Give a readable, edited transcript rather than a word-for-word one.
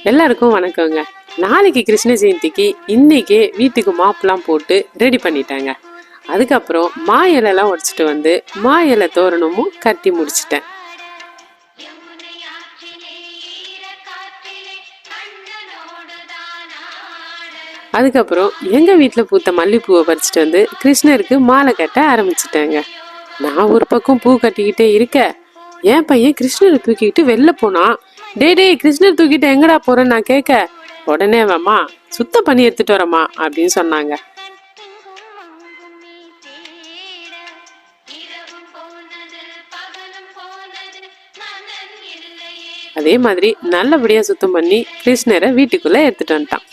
எல்லாருக்கும் வணக்கங்க. நாளைக்கு கிருஷ்ண ஜெயந்திக்கு இன்னைக்கே வீட்டுக்கு மாப்புலாம் போட்டு ரெடி பண்ணிட்டாங்க. அதுக்கப்புறம் மா இலைலாம் உடைச்சிட்டு வந்து மா இலை தோரணமும் கட்டி முடிச்சிட்டேன். அதுக்கப்புறம் எங்க வீட்டுல பூத்த மல்லிப்பூவை பறிச்சுட்டு வந்து கிருஷ்ணருக்கு மாலை கட்ட ஆரம்பிச்சிட்டேங்க. நான் ஒரு பக்கம் பூ கட்டிக்கிட்டே இருக்க, என் பையன் கிருஷ்ணரை தூக்கிக்கிட்டு வெளில போனா. டே கிருஷ்ணர் தூக்கிட்டு எங்கடா போறேன்னு நான் கேட்க, உடனே வாமா சுத்தம் பண்ணி எடுத்துட்டு வரமா அப்படின்னு சொன்னாங்க. அதே மாதிரி நல்லபடியா சுத்தம் பண்ணி கிருஷ்ணரை வீட்டுக்குள்ள எடுத்துட்டு வந்துட்டான்.